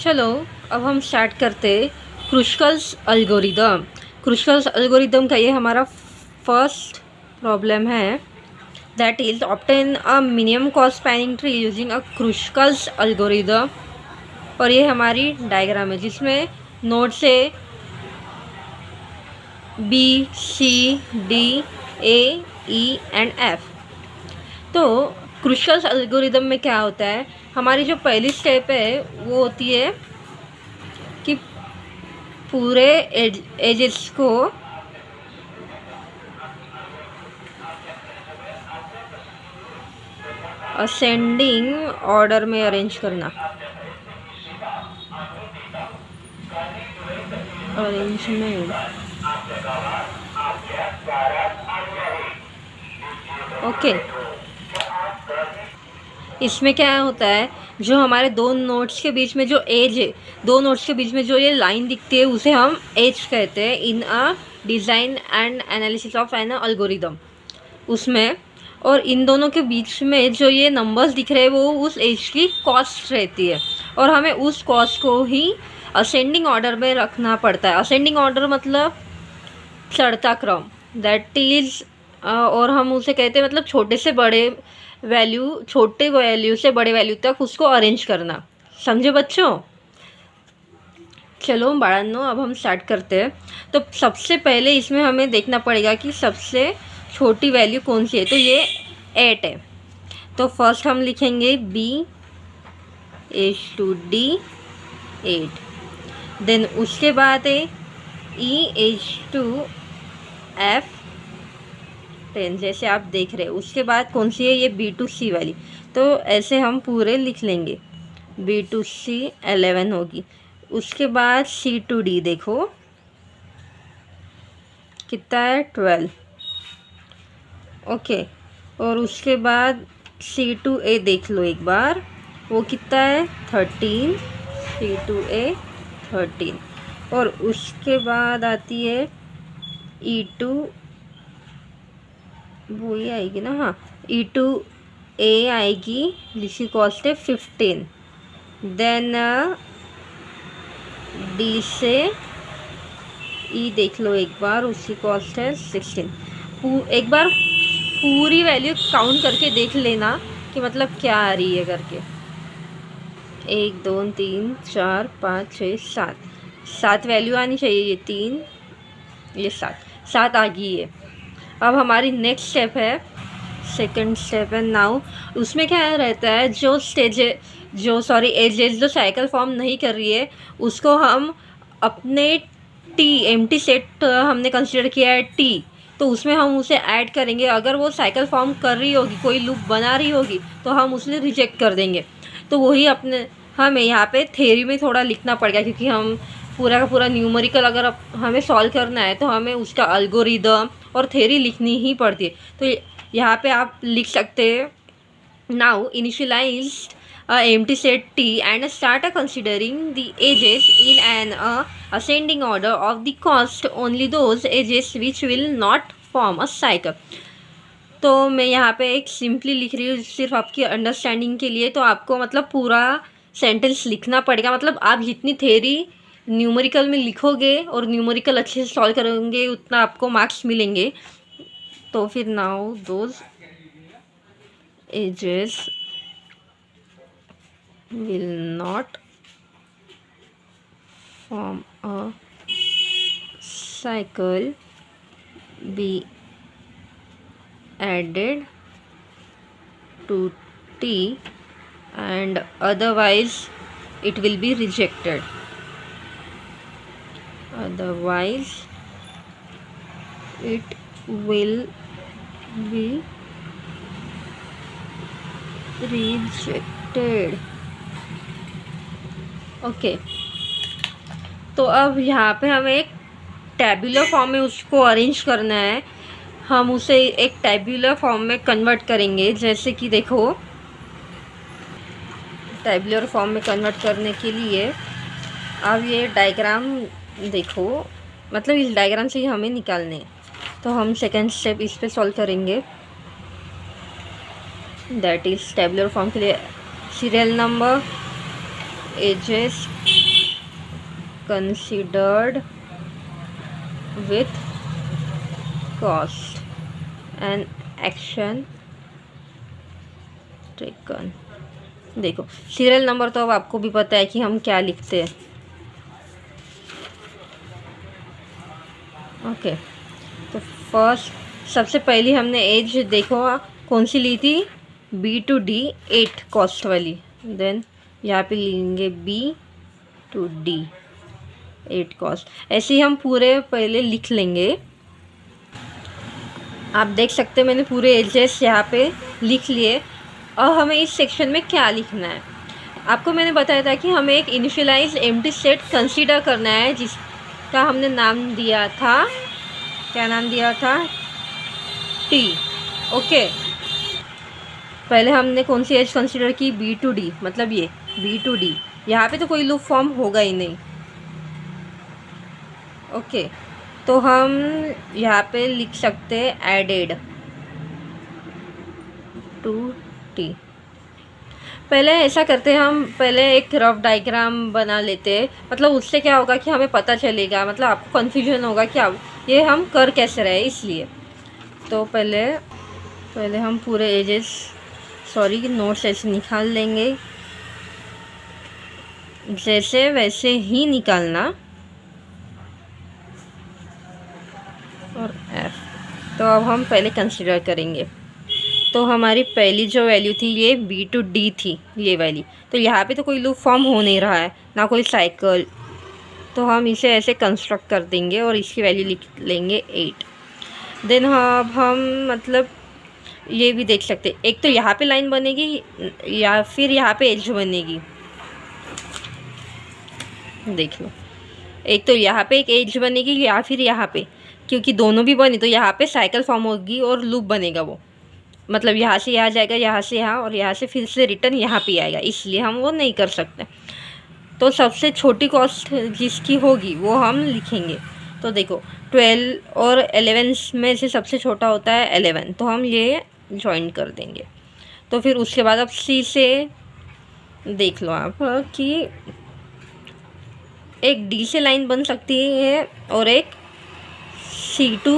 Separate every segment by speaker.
Speaker 1: चलो अब हम स्टार्ट करते क्रुशकल्स एल्गोरिदम। क्रुशकल्स एल्गोरिदम का ये हमारा फर्स्ट प्रॉब्लम है, that is obtain a minimum cost spanning tree using a Kruskal's algorithm. और ये हमारी डायग्राम है जिसमें नोड से B C D A E and F. तो क्रुशकल्स एल्गोरिदम में क्या होता है, हमारी जो पहली स्टेप है वो होती है कि पूरे एजेस को असेंडिंग ऑर्डर में अरेंज करना। Arrangement okay. इसमें क्या होता है, जो हमारे दो नोड्स के बीच में जो एज है, दो नोड्स के बीच में जो ये लाइन दिखती है उसे हम एज कहते हैं in a design and analysis of an algorithm उसमें। और इन दोनों के बीच में जो ये नंबर्स दिख रहे हैं वो उस एज की कॉस्ट रहती है, और हमें उस कॉस्ट को ही असेंडिंग ऑर्डर में रखना पड़ता है। असेंडिंग ऑर्डर मतलब चढ़ता क्रम, दैट इज़ और हम उसे कहते हैं मतलब छोटे से बड़े वैल्यू, छोटे वैल्यू से बड़े वैल्यू तक उसको अरेंज करना। समझे बच्चों? चलो बाळांनो अब हम स्टार्ट करते हैं। तो सबसे पहले इसमें हमें देखना पड़ेगा कि सबसे छोटी वैल्यू कौन सी है। तो ये 8 है, तो फर्स्ट हम लिखेंगे B as to D 8। Then उसके बाद है ई एज टू एफ 10, जैसे आप देख रहे हैं। उसके बाद कौन सी है, ये बी टू सी वाली। तो ऐसे हम पूरे लिख लेंगे, बी टू सी 11 होगी। उसके बाद सी टू डी देखो कितना है, 12 ओके। और उसके बाद सी टू ए देख लो एक बार, वो कितना है 13, सी टू ए 13। और उसके बाद आती है ई टू, वो ही आएगी ना, हाँ ई टू ए आएगी जिसकी कॉस्ट है 15। देन डी से ई देख लो एक बार, उसकी कॉस्ट है 16। एक बार पूरी वैल्यू काउंट करके देख लेना कि मतलब क्या आ रही है करके। 1 2 3 4 5 6 7, 7 वैल्यू आनी चाहिए। ये 3, ये 7 आ गई है। अब हमारी नेक्स्ट स्टेप है, सेकंड स्टेप है नाउ। उसमें क्या रहता है, जो स्टेज एजेस जो साइकिल फॉर्म नहीं कर रही है उसको हम अपने टी एम्प्टी सेट हमने कंसिडर किया है टी, तो उसमें हम उसे ऐड करेंगे। अगर वो साइकिल फॉर्म कर रही होगी, कोई लूप बना रही होगी, तो हम उसे रिजेक्ट कर देंगे। तो वही अपने हमें यहाँ पे थ्योरी में थोड़ा लिखना पड़ेगा, क्योंकि हम पूरा का पूरा न्यूमेरिकल अगर हमें सॉल्व करना है तो हमें उसका एल्गोरिदम और थ्योरी लिखनी ही पड़ती है। तो यहाँ पे आप लिख सकते हैं, now initialised empty set T and start considering the edges in an ascending order of the cost, only those edges which will not form a cycle। तो मैं यहाँ पे एक सिंपली लिख रही हूँ सिर्फ आपकी अंडरस्टैंडिंग के लिए। तो आपको मतलब पूरा सेंटेंस लिखना पड़ेगा, मतलब आप जितनी थ्योरी न्यूमेरिकल में लिखोगे और न्यूमेरिकल अच्छे से सॉल्व करोगे उतना आपको मार्क्स मिलेंगे। तो फिर now those edges will not form a cycle be added to T, and otherwise it will be rejected. Otherwise it will be rejected okay. तो अब यहाँ पे हमें एक टैब्यूलर फॉर्म में उसको अरेंज करना है। हम उसे एक टैब्यूलर फॉर्म में कन्वर्ट करेंगे। जैसे कि देखो, टैब्यूलर फॉर्म में कन्वर्ट करने के लिए अब ये डायग्राम देखो, मतलब इस डायग्राम से ही हमें निकालने हैं। तो हम सेकंड स्टेप इस पे सॉल्व करेंगे, दैट इज़ टैब्यूलर फॉर्म के लिए serial number edges considered with cost and action taken. देखो सीरियल नंबर तो अब आपको भी पता है कि हम क्या लिखते हैं। ओके, तो फर्स्ट सबसे पहली हमने एज देखो कौन सी ली थी, B to D 8 कॉस्ट वाली। देन यहाँ पे लेंगे B to D 8 कॉस्ट। ऐसे ही हम पूरे पहले लिख लेंगे। आप देख सकते हैं मैंने पूरे एजेस यहाँ पे लिख लिए। और हमें इस सेक्शन में क्या लिखना है, आपको मैंने बताया था कि हमें एक इनिशियलाइज एम्प्टी सेट कंसीडर करना है जिसका हमने नाम दिया था, क्या नाम दिया था, T। ओके, पहले हमने कौन सी एज कंसीडर की, B to D, मतलब ये B to D। यहाँ पे तो कोई लूप फॉर्म होगा ही नहीं। ओके, तो हम यहाँ पे लिख सकते हैं एडेड टू T। पहले ऐसा करते हैं, हम पहले एक रफ डायग्राम बना लेते हैं, मतलब उससे क्या होगा कि हमें पता चलेगा, मतलब आपको कन्फ्यूजन होगा कि ये हम कर कैसे रहे, इसलिए। तो पहले हम पूरे एजेस नोट्स ऐसे निकाल लेंगे, जैसे वैसे ही निकालना। और F, तो अब हम पहले कंसीडर करेंगे। तो हमारी पहली जो वैल्यू थी ये B to D थी, ये वाली। तो यहाँ पे तो कोई लूप फॉर्म हो नहीं रहा है, ना कोई साइकिल, तो हम इसे ऐसे कंस्ट्रक्ट कर देंगे और इसकी वैल्यू लिख लेंगे 8। देन अब हम मतलब ये भी देख सकते हैं, एक तो यहाँ पे लाइन बनेगी या फिर यहाँ पे एज बनेगी। देख लो, एक तो यहाँ पे एक एज बनेगी या फिर यहाँ पे, क्योंकि दोनों भी बने तो यहाँ पे साइकिल फॉर्म होगी और लूप बनेगा वो, मतलब यहाँ से यहाँ जाएगा, यहाँ से यहाँ, और यहाँ से फिर से रिटर्न यहाँ पे आएगा, इसलिए हम वो नहीं कर सकते। तो सबसे छोटी कॉस्ट जिसकी होगी वो हम लिखेंगे। तो देखो 12 और 11 में से सबसे छोटा होता है 11, तो हम ये ज्वाइन कर देंगे। तो फिर उसके बाद अब C से देख लो आप कि एक D से लाइन बन सकती है और एक C to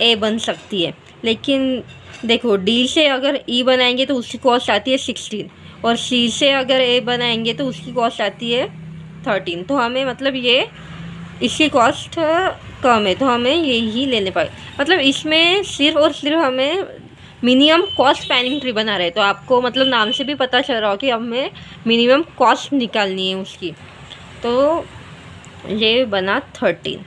Speaker 1: A बन सकती है, लेकिन देखो D से अगर E बनाएंगे तो उसकी कॉस्ट आती है 16, और C से अगर A बनाएंगे तो उसकी कॉस्ट आती है 13। तो हमें मतलब ये इसकी कॉस्ट कम है, तो हमें यही लेने पाए, मतलब इसमें सिर्फ और सिर्फ हमें मिनिमम कॉस्ट स्पैनिंग ट्री बना रहे। तो आपको मतलब नाम से भी पता चल रहा हो कि हमें मिनिमम कॉस्ट निकालनी है उसकी। तो ये बना 13।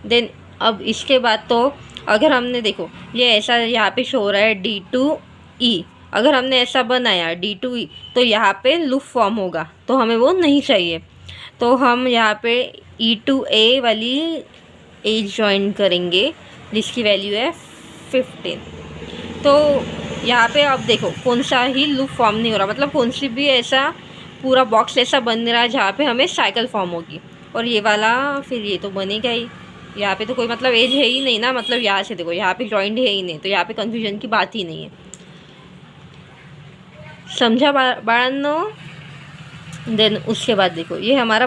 Speaker 1: देन अब इसके बाद तो अगर हमने देखो ये ऐसा यहाँ पे शो हो रहा है D2E, अगर हमने ऐसा बनाया D2E तो यहाँ पे लूप फॉर्म होगा, तो हमें वो नहीं चाहिए। तो हम यहाँ पे E2A वाली एज ज्वाइन करेंगे जिसकी वैल्यू है 15। तो यहाँ पे अब देखो कौन सा ही लूप फॉर्म नहीं हो रहा, मतलब कौन सी भी ऐसा पूरा बॉक्स ऐसा बन रहा है जहाँ पे हमें साइकिल फॉर्म होगी, और ये वाला फिर ये तो बनेगा ही। यहाँ पे तो कोई मतलब एज है ही नहीं ना, मतलब यहाँ से देखो यहाँ पे जॉइंट है ही नहीं, तो यहाँ पे कन्फ्यूजन की बात ही नहीं है। समझा बाळांनो? देन उसके बाद देखो ये हमारा